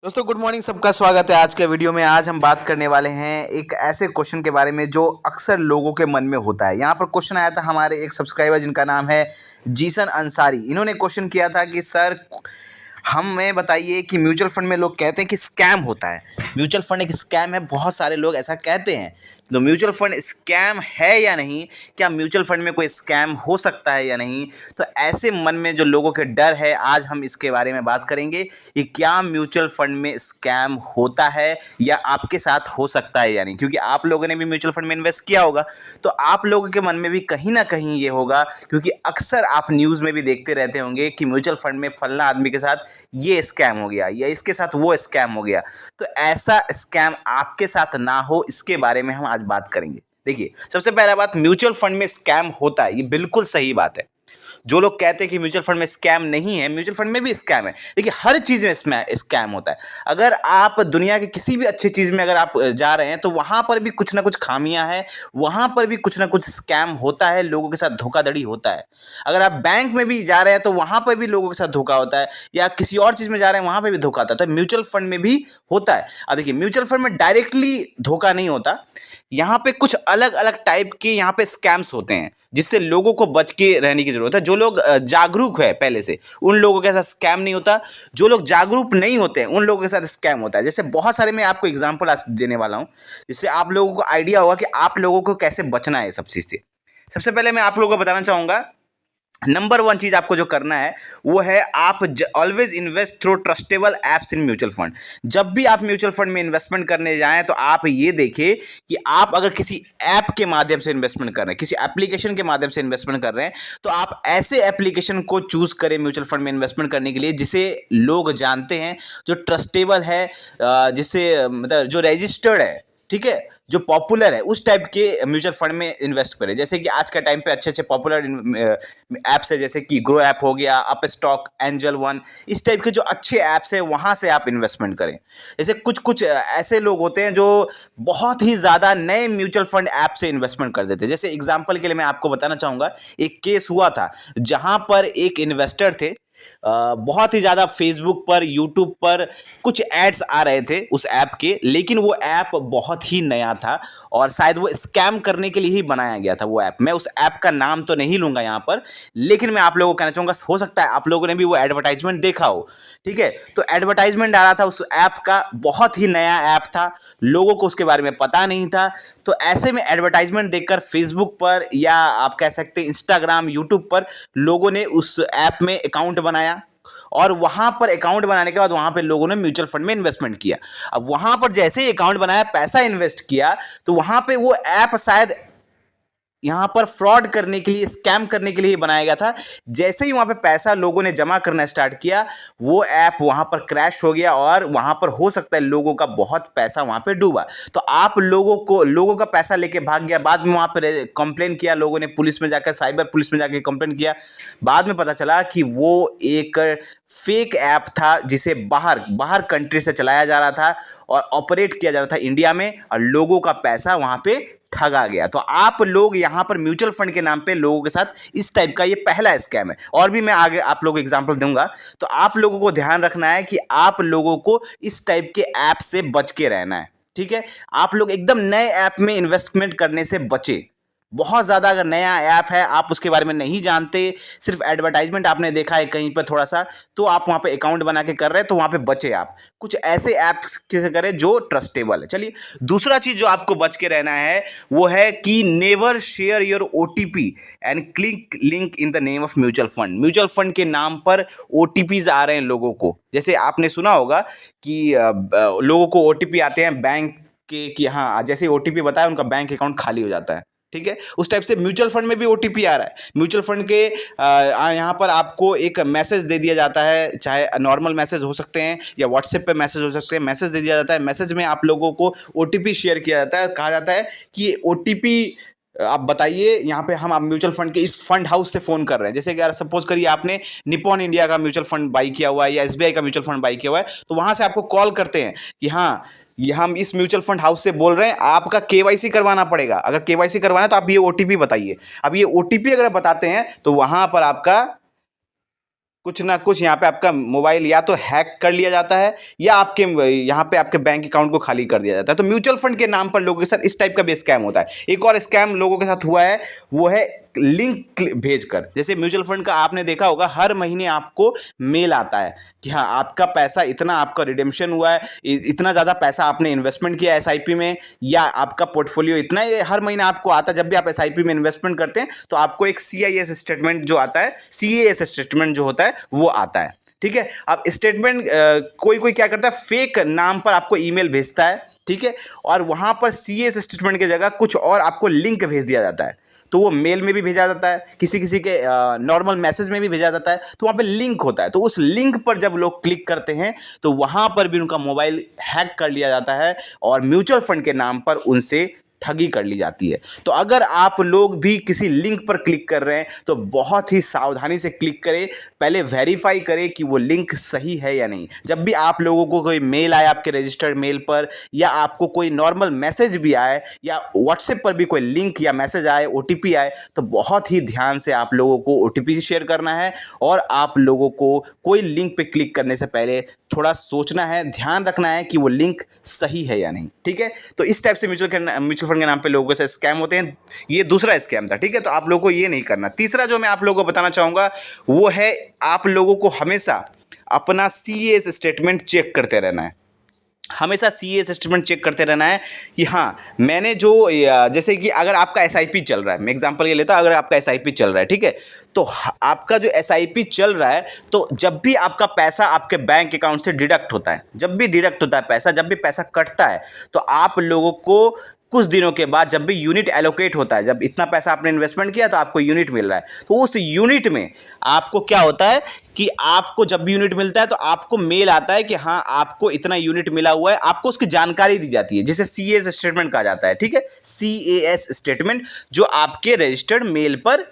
दोस्तों good morning, सबका स्वागत है आज के वीडियो में। आज हम बात करने वाले हैं एक ऐसे क्वेश्चन के बारे में जो अक्सर लोगों के मन में होता है। यहाँ पर क्वेश्चन आया था हमारे एक सब्सक्राइबर जिनका नाम है जीसन अंसारी। इन्होंने क्वेश्चन किया था कि सर हमें बताइए कि म्यूचुअल फंड में लोग कहते हैं कि स्कैम होता है, म्यूचुअल फंड एक स्कैम है, बहुत सारे लोग ऐसा कहते हैं। तो म्यूचुअल फंड स्कैम है या नहीं, क्या म्यूचुअल फंड में कोई स्कैम हो सकता है या नहीं। तो ऐसे मन में जो लोगों के डर है, आज हम इसके बारे में बात करेंगे कि क्या म्यूचुअल फंड में स्कैम होता है या आपके साथ हो सकता है या नहीं। क्योंकि आप लोगों ने भी म्यूचुअल फंड में इन्वेस्ट किया होगा, तो आप लोगों के मन में भी कहीं ना कहीं ये होगा, क्योंकि अक्सर आप न्यूज़ में भी देखते रहते होंगे कि म्यूचुअल फंड में फलना आदमी के साथ ये स्कैम हो गया या इसके साथ वो स्कैम हो गया। तो ऐसा स्कैम आपके साथ ना हो, इसके बारे में हम आज बात करेंगे। देखिए, सबसे पहला बात, म्यूचुअल फंड में स्कैम होता है, ये बिल्कुल सही बात है। जो लोग कहते हैं कि म्यूचुअल फंड में स्कैम नहीं है, म्यूचुअल फंड में भी स्कैम है। देखिए, हर चीज़ में स्कैम होता है। अगर आप दुनिया की किसी भी अच्छी चीज़ में अगर आप जा रहे हैं, तो वहाँ पर भी कुछ ना कुछ खामियां हैं, वहाँ पर भी कुछ ना कुछ स्कैम होता है, लोगों के साथ धोखाधड़ी होता है। अगर आप बैंक में भी जा रहे हैं, तो वहाँ पर भी लोगों के साथ धोखा होता है, या किसी और चीज़ में जा रहे हैं वहाँ पर भी धोखा होता है। तो म्यूचुअल फंड में भी होता है। अब देखिए, म्यूचुअल फंड में डायरेक्टली धोखा नहीं होता, यहाँ पे कुछ अलग अलग टाइप के यहाँ पे स्कैम्स होते हैं, जिससे लोगों को बच के रहने की जरूरत है। जो लोग जागरूक है पहले से, उन लोगों के साथ स्कैम नहीं होता। जो लोग जागरूक नहीं होते हैं, उन लोगों के साथ स्कैम होता है। जैसे बहुत सारे मैं आपको एग्जांपल आज देने वाला हूँ, जिससे आप लोगों को आइडिया होगा कि आप लोगों को कैसे बचना है सब चीज़ से। सबसे पहले मैं आप लोगों को बताना चाहूँगा, नंबर वन चीज आपको जो करना है वो है, आप always invest through trustable apps in mutual fund. जब भी आप म्यूचुअल फंड में इन्वेस्टमेंट करने जाएं, तो आप ये देखें कि आप अगर किसी ऐप के माध्यम से इन्वेस्टमेंट कर रहे हैं, किसी एप्लीकेशन के माध्यम से इन्वेस्टमेंट कर रहे हैं, तो आप ऐसे एप्लीकेशन को चूज करें म्यूचुअल फंड में इन्वेस्टमेंट करने के लिए जिसे लोग जानते हैं, जो ट्रस्टेबल है, जिससे मतलब जो रजिस्टर्ड है, ठीक है, जो पॉपुलर है, उस टाइप के म्यूचुअल फंड में इन्वेस्ट करें। जैसे कि आज का टाइम पे अच्छे अच्छे पॉपुलर ऐप्स है, जैसे कि ग्रो ऐप हो गया, अप स्टॉक, एंजल वन, इस टाइप के जो अच्छे ऐप्स है, वहां से आप इन्वेस्टमेंट करें। जैसे कुछ कुछ ऐसे लोग होते हैं जो बहुत ही ज़्यादा नए म्यूचुअल फंड ऐप से इन्वेस्टमेंट कर देते हैं। जैसे एग्जाम्पल के लिए मैं आपको बताना चाहूँगा, एक केस हुआ था जहां पर एक इन्वेस्टर थे, बहुत ही ज़्यादा फेसबुक पर, यूट्यूब पर कुछ एड्स आ रहे थे उस ऐप के, लेकिन वो ऐप बहुत ही नया था और शायद वो स्कैम करने के लिए ही बनाया गया था वो ऐप। मैं उस ऐप का नाम तो नहीं लूंगा यहाँ पर, लेकिन मैं आप लोगों को कहना चाहूँगा, हो सकता है आप लोगों ने भी वो एडवर्टाइजमेंट देखा हो, ठीक है। तो एडवर्टाइजमेंट आ रहा था उस ऐप का, बहुत ही नया ऐप था, लोगों को उसके बारे में पता नहीं था। तो ऐसे में एडवर्टाइजमेंट देखकर फेसबुक पर, या आप कह सकते हैं इंस्टाग्राम, यूट्यूब पर, लोगों ने उस ऐप में अकाउंट बनाया, और वहां पर अकाउंट बनाने के बाद वहां पे लोगों ने म्यूचुअल फंड में इन्वेस्टमेंट किया। अब वहां पर जैसे ही अकाउंट बनाया, पैसा इन्वेस्ट किया, तो वहां पे वो ऐप शायद यहां पर फ्रॉड करने के लिए, स्कैम करने के लिए बनाया गया था। जैसे ही वहां पे पैसा लोगों ने जमा करना स्टार्ट किया, वो ऐप वहां पर क्रैश हो गया, और वहां पर हो सकता है लोगों का बहुत पैसा वहां पे डूबा। तो आप लोगों का पैसा लेके भाग गया। बाद में वहां पर कंप्लेन किया लोगों ने, पुलिस में जाकर, साइबर पुलिस में जाकर कंप्लेन किया। बाद में पता चला कि वो एक फेक ऐप था, जिसे बाहर बाहर कंट्री से चलाया जा रहा था और ऑपरेट किया जा रहा था इंडिया में, और लोगों का पैसा वहां पे ठगा गया। तो आप लोग यहां पर म्यूचुअल फंड के नाम पे लोगों के साथ इस टाइप का ये पहला स्कैम है, और भी मैं आगे आप लोगों को एग्जांपल दूंगा। तो आप लोगों को ध्यान रखना है कि आप लोगों को इस टाइप के ऐप से बच के रहना है, ठीक है। आप लोग एकदम नए ऐप में इन्वेस्टमेंट करने से बचे। बहुत ज़्यादा अगर नया ऐप है, आप उसके बारे में नहीं जानते, सिर्फ एडवर्टाइजमेंट आपने देखा है कहीं पर थोड़ा सा, तो आप वहाँ पे अकाउंट बना के कर रहे हैं, तो वहाँ पे बचे आप। कुछ ऐसे ऐप्स कैसे करें जो ट्रस्टेबल है। चलिए, दूसरा चीज़ जो आपको बच के रहना है वो है कि never share your OTP and click link in the name of mutual fund. Mutual fund के नाम पर OTPs आ रहे हैं लोगों को। जैसे आपने सुना होगा कि लोगों को OTP आते हैं बैंक के, कि हाँ जैसे OTP बताया उनका बैंक अकाउंट खाली हो जाता है, ठीक है। उस टाइप से म्यूचुअल फंड में भी OTP आ रहा है। म्यूचुअल फंड के यहाँ पर आपको एक मैसेज दे दिया जाता है, चाहे नॉर्मल मैसेज हो सकते हैं या व्हाट्सएप पे मैसेज हो सकते हैं। मैसेज दे दिया जाता है, मैसेज में आप लोगों को OTP शेयर किया जाता है, कहा जाता है कि OTP आप बताइए। यहाँ पे हम आप म्यूचुअल फंड के इस फंड हाउस से फोन कर रहे हैं। जैसे कि अगर सपोज करिए आपने निपॉन इंडिया का म्यूचुअल फंड बाई किया हुआ है, या SBI का म्यूचुअल फंड बाई किया हुआ है, तो वहां से आपको कॉल करते हैं कि हाँ, ये हम इस म्यूचुअल फंड हाउस से बोल रहे हैं, आपका केवाईसी करवाना पड़ेगा। अगर केवाईसी करवाना है तो आप ये OTP बताइए। अब ये OTP अगर आप बताते हैं, तो वहां पर आपका कुछ ना कुछ यहाँ पे आपका मोबाइल या तो हैक कर लिया जाता है या आपके यहाँ पे आपके बैंक अकाउंट को खाली कर दिया जाता है। तो म्यूचुअल फंड के नाम पर लोगों के साथ इस टाइप का भी स्कैम होता है। एक और स्कैम लोगों के साथ हुआ है, वो है लिंक भेजकर। जैसे म्यूचुअल फंड का आपने देखा होगा, हर महीने आपको मेल आता है कि हाँ आपका पैसा इतना, आपका रिडेम्पशन हुआ है, इतना ज़्यादा पैसा आपने इन्वेस्टमेंट किया एसआईपी में, या आपका पोर्टफोलियो इतना, ये हर महीने आपको आता है। जब भी आप एसआईपी में इन्वेस्टमेंट करते हैं तो आपको एक सीआईएस स्टेटमेंट जो आता है, सीएएस स्टेटमेंट जो होता है वो आता है। ठीक है, अब स्टेटमेंट कोई कोई क्या करता है, फेक नाम पर आपको ईमेल भेजता है। ठीक है, और वहां पर सीएस स्टेटमेंट की जगह कुछ और आपको लिंक भेज दिया जाता है। तो वो मेल में भी भेजा जाता है, किसी किसी के नॉर्मल मैसेज में भी भेजा जाता है। तो वहाँ पे लिंक होता है, तो उस लिंक पर जब लोग क्लिक करते हैं तो वहाँ पर भी उनका मोबाइल हैक कर लिया जाता है और म्यूचुअल फंड के नाम पर उनसे ठगी कर ली जाती है। तो अगर आप लोग भी किसी लिंक पर क्लिक कर रहे हैं तो बहुत ही सावधानी से क्लिक करें, पहले वेरीफाई करें कि वो लिंक सही है या नहीं। जब भी आप लोगों को कोई मेल आए आपके रजिस्टर्ड मेल पर, या आपको कोई नॉर्मल मैसेज भी आए, या व्हाट्सएप पर भी कोई लिंक या मैसेज आए, ओटीपी आए, तो बहुत ही ध्यान से आप लोगों को ओटीपी शेयर करना है और आप लोगों को कोई लिंक पे क्लिक करने से पहले थोड़ा सोचना है, ध्यान रखना है कि वो लिंक सही है या नहीं। ठीक है, तो इस टाइप से म्यूचुअल फंड के नाम पे लोगों से स्कैम होते हैं। ये दूसरा स्कैम था। ठीक है, तो आप लोगों को ये नहीं करना। तीसरा जो मैं आप लोगों को बताना चाहूंगा वो है, आप लोगों को हमेशा अपना सीएस स्टेटमेंट चेक करते रहना है। हमेशा सीएस स्टेटमेंट चेक करते रहना है कि हाँ मैंने जो, जैसे कि अगर आपका एसआईपी चल रहा है, मैं एग्जांपल ये लेता, अगर आपका एसआईपी चल रहा है, ठीक है, तो आपका जो एसआईपी चल रहा है, तो जब भी आपका पैसा आपके बैंक अकाउंट से डिडक्ट होता है, जब भी डिडक्ट होता है पैसा, जब भी पैसा कटता है, तो आप लोगों को कुछ दिनों के बाद जब भी यूनिट एलोकेट होता है, जब इतना पैसा आपने इन्वेस्टमेंट किया तो आपको यूनिट मिल रहा है, तो उस यूनिट में आपको क्या होता है कि आपको जब भी यूनिट मिलता है तो आपको मेल आता है कि हाँ आपको इतना यूनिट मिला हुआ है, आपको उसकी जानकारी दी जाती है, जिसे सीएस स्टेटमेंट कहा जाता है। ठीक है, सीएस स्टेटमेंट जो आपके रजिस्टर्ड मेल पर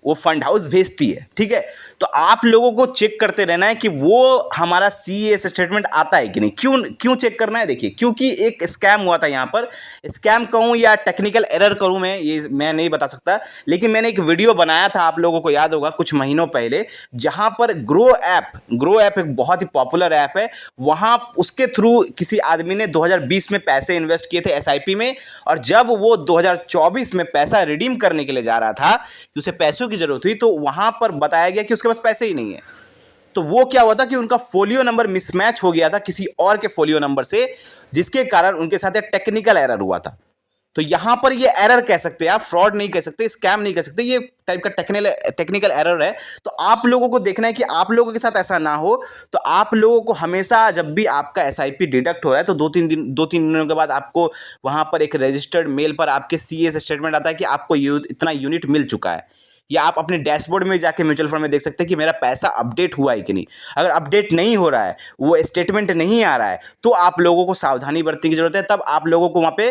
वो फंड हाउस भेजती है। ठीक है, तो आप लोगों को चेक करते रहना है कि वो हमारा सीएस स्टेटमेंट आता है कि नहीं। क्यों क्यों चेक करना है, देखिए, क्योंकि एक स्कैम हुआ था यहाँ पर। स्कैम कहूँ या टेक्निकल एरर करूँ, ये मैं नहीं बता सकता, लेकिन मैंने एक वीडियो बनाया था, आप लोगों को याद होगा, कुछ महीनों पहले, जहाँ पर ग्रो ऐप एक बहुत ही पॉपुलर ऐप है, वहाँ उसके थ्रू किसी आदमी ने 2020 में पैसे इन्वेस्ट किए थे एसआईपी में, और जब वो 2024 में पैसा रिडीम करने के लिए जा रहा था, उसे पैसों की जरूरत हुई, तो वहां पर बताया गया कि उसके पास पैसे ही नहीं है। तो वो क्या हुआ था कि उनका फोलियो नंबर मिसमैच हो गया था किसी और के फोलियो नंबर से, जिसके कारण उनके साथ एक टेक्निकल एरर हुआ था। तो यहां पर ये एरर कह सकते हैं आप, फ्रॉड नहीं कह सकते, स्कैम नहीं कह सकते, ये टाइप का टेक्निकल एरर है। तो आप लोगों को देखना है कि आप लोगों के साथ ऐसा ना हो। तो आप लोगों को हमेशा जब भी आपका एसआईपी डिडक्ट हो रहा है तो दो तीन दिनों के बाद आपको वहां पर एक रजिस्टर्ड मेल पर आपके सीएस स्टेटमेंट आता है कि आपको इतना यूनिट मिल चुका है। या आप अपने डैशबोर्ड में जाके म्यूचुअल फंड में देख सकते हैं कि मेरा पैसा अपडेट हुआ है कि नहीं। अगर अपडेट नहीं हो रहा है, वो स्टेटमेंट नहीं आ रहा है, तो आप लोगों को सावधानी बरतने की जरूरत है। तब आप लोगों को वहाँ पे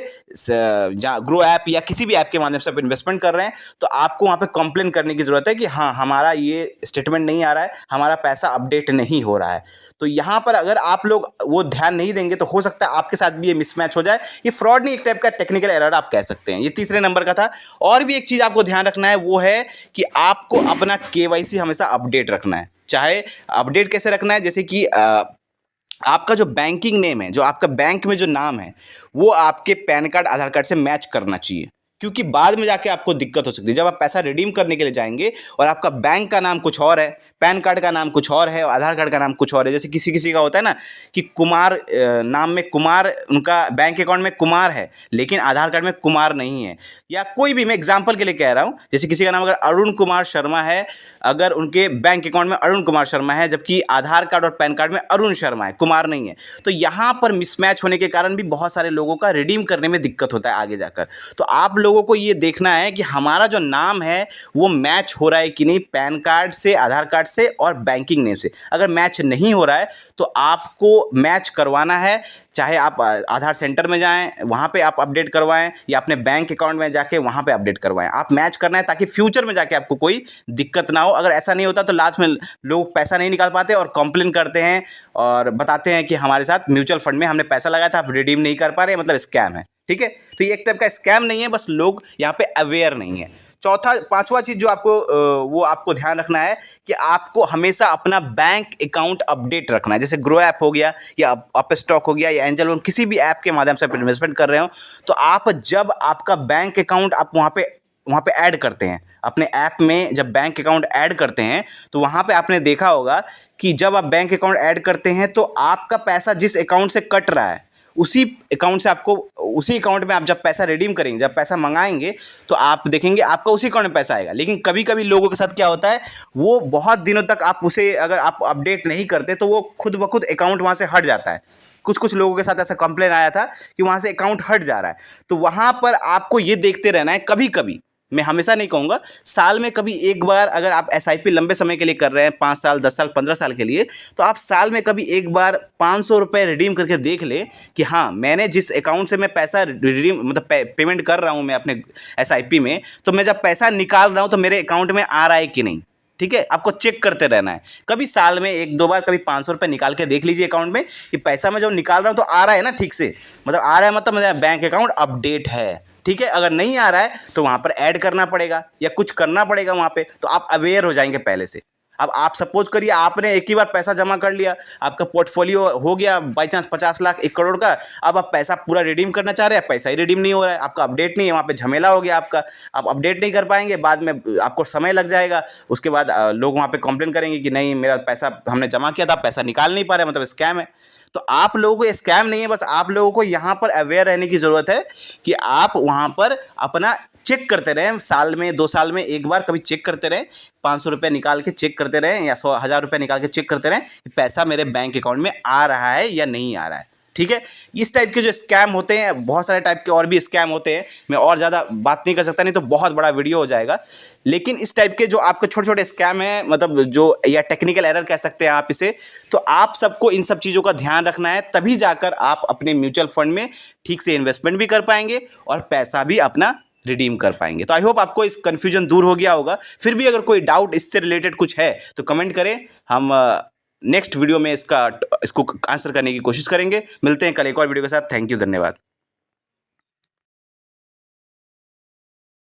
ग्रो ऐप या किसी भी ऐप के माध्यम से आप इन्वेस्टमेंट कर रहे हैं तो आपको वहाँ पे कंप्लेन करने की जरूरत है कि हाँ हमारा ये स्टेटमेंट नहीं आ रहा है, हमारा पैसा अपडेट नहीं हो रहा है। तो यहाँ पर अगर आप लोग वो ध्यान नहीं देंगे तो हो सकता है आपके साथ भी ये मिसमैच हो जाए। ये फ्रॉड नहीं, एक टाइप का टेक्निकल एरर आप कह सकते हैं। ये तीसरे नंबर का था। और भी एक चीज़ आपको ध्यान रखना है, वो है कि आपको अपना केवाईसी हमेशा अपडेट रखना है। चाहे अपडेट कैसे रखना है, जैसे कि आपका जो बैंकिंग नेम है, जो आपका बैंक में जो नाम है, वो आपके पैन कार्ड आधार कार्ड से मैच करना चाहिए, क्योंकि बाद में जाके आपको दिक्कत हो सकती है। जब आप पैसा रिडीम करने के लिए जाएंगे और आपका बैंक का नाम कुछ और है, पैन कार्ड का नाम कुछ और है और आधार कार्ड का नाम कुछ और है, जैसे किसी किसी का होता है ना कि कुमार नाम में कुमार, उनका बैंक अकाउंट में कुमार है लेकिन आधार कार्ड में कुमार नहीं है, या कोई भी, मैं एग्जांपल के लिए कह रहा हूँ, जैसे किसी का नाम अगर अरुण कुमार शर्मा है, अगर उनके बैंक अकाउंट में अरुण कुमार शर्मा है जबकि आधार कार्ड और पैन कार्ड में अरुण शर्मा है, कुमार नहीं है, तो यहाँ पर मिसमैच होने के कारण भी बहुत सारे लोगों का रिडीम करने में दिक्कत होता है आगे जाकर। तो आप लोगों को ये देखना है कि हमारा जो नाम है वो मैच हो रहा है कि नहीं, पैन कार्ड से, आधार कार्ड से और बैंकिंग नेम से। अगर मैच नहीं हो रहा है तो आपको मैच करवाना है, चाहे आप आधार सेंटर में जाएं, वहाँ पे आप अपडेट करवाएं, या अपने बैंक अकाउंट में जाके वहाँ पे अपडेट करवाएं। आप मैच करना है ताकि फ्यूचर में जाके आपको कोई दिक्कत ना हो। अगर ऐसा नहीं होता तो लास्ट में लोग पैसा नहीं निकाल पाते और कंप्लेन करते हैं और बताते हैं कि हमारे साथ म्यूचुअल फंड में हमने पैसा लगाया था, आप रिडीम नहीं कर पा रहे, मतलब स्कैम है। ठीक है, तो ये एक टाइप का स्कैम नहीं है, बस लोग यहाँ पे अवेयर नहीं है। पांचवा चीज़ जो आपको वो आपको ध्यान रखना है कि आपको हमेशा अपना बैंक अकाउंट अपडेट रखना है। जैसे ग्रो ऐप हो गया या अप स्टॉक हो गया या एंजल वन, किसी भी ऐप के माध्यम से आप इन्वेस्टमेंट कर रहे हो, तो आप जब आपका बैंक अकाउंट आप वहाँ पे ऐड करते हैं, अपने ऐप में जब बैंक अकाउंट ऐड करते हैं, तो वहाँ पे आपने देखा होगा कि जब आप बैंक अकाउंट ऐड करते हैं तो आपका पैसा जिस अकाउंट से कट रहा है उसी अकाउंट से आपको, उसी अकाउंट में आप जब पैसा रिडीम करेंगे, जब पैसा मंगाएंगे, तो आप देखेंगे आपका उसी अकाउंट में पैसा आएगा। लेकिन कभी कभी लोगों के साथ क्या होता है, वो बहुत दिनों तक आप उसे अगर आप अपडेट नहीं करते तो वो खुद ब खुद अकाउंट वहाँ से हट जाता है। कुछ लोगों के साथ ऐसा कंप्लेन आया था कि वहाँ से अकाउंट हट जा रहा है। तो वहाँ पर आपको ये देखते रहना है, कभी कभी, मैं हमेशा नहीं कहूँगा, साल में कभी एक बार अगर आप एसआईपी लंबे समय के लिए कर रहे हैं, 5 साल 10 साल 15 साल के लिए, तो आप साल में कभी एक बार 500 रुपये रिडीम करके देख लें कि हाँ, मैंने जिस अकाउंट से मैं पैसा रिडीम मतलब पेमेंट कर रहा हूँ मैं अपने एसआईपी में, तो मैं जब पैसा निकाल रहा हूँ तो मेरे अकाउंट में आ रहा है कि नहीं। ठीक है, आपको चेक करते रहना है। कभी साल में 1-2 बार कभी 500 रुपये निकाल के देख लीजिए अकाउंट में कि पैसा मैं जब निकाल रहा हूँ तो आ रहा है ना ठीक से, मतलब आ रहा है, मतलब मेरा बैंक अकाउंट अपडेट है। ठीक है, अगर नहीं आ रहा है तो वहाँ पर ऐड करना पड़ेगा या कुछ करना पड़ेगा वहाँ पे, तो आप अवेयर हो जाएंगे पहले से। अब आप सपोज करिए आपने एक ही बार पैसा जमा कर लिया, आपका पोर्टफोलियो हो गया बाई चांस 50 लाख 1 करोड़ का, अब आप पैसा पूरा रिडीम करना चाह रहे हैं, पैसा ही रिडीम नहीं हो रहा है, आपका अपडेट नहीं है, वहाँ पे झमेला हो गया आपका, आप अपडेट नहीं कर पाएंगे, बाद में आपको समय लग जाएगा, उसके बाद लोग वहाँ पे कंप्लेन करेंगे कि नहीं मेरा पैसा हमने जमा किया था, पैसा निकाल नहीं पा रहे, मतलब स्कैम है। तो आप लोगों को स्कैम नहीं है, बस आप लोगों को यहाँ पर अवेयर रहने की ज़रूरत है कि आप वहाँ पर अपना चेक करते रहें, साल में 2 साल में एक बार कभी चेक करते रहें, 500 रुपये निकाल के चेक करते रहें या 100,000 रुपये निकाल के चेक करते रहें कि पैसा मेरे बैंक अकाउंट में आ रहा है या नहीं आ रहा है। ठीक है, इस टाइप के जो स्कैम होते हैं, बहुत सारे टाइप के और भी स्कैम होते हैं, मैं और ज़्यादा बात नहीं कर सकता, नहीं तो बहुत बड़ा वीडियो हो जाएगा। लेकिन इस टाइप के जो आपके छोटे छोटे स्कैम हैं, मतलब जो या टेक्निकल एरर कह सकते हैं आप इसे, तो आप सबको इन सब चीज़ों का ध्यान रखना है, तभी जाकर आप अपने म्यूचुअल फंड में ठीक से इन्वेस्टमेंट भी कर पाएंगे और पैसा भी अपना रिडीम कर पाएंगे। तो आई होप आपको इस कन्फ्यूजन दूर हो गया होगा। फिर भी अगर कोई डाउट इससे रिलेटेड कुछ है तो कमेंट करें, हम नेक्स्ट वीडियो में इसको आंसर करने की कोशिश करेंगे। मिलते हैं कल एक और वीडियो के साथ। थैंक यू, धन्यवाद।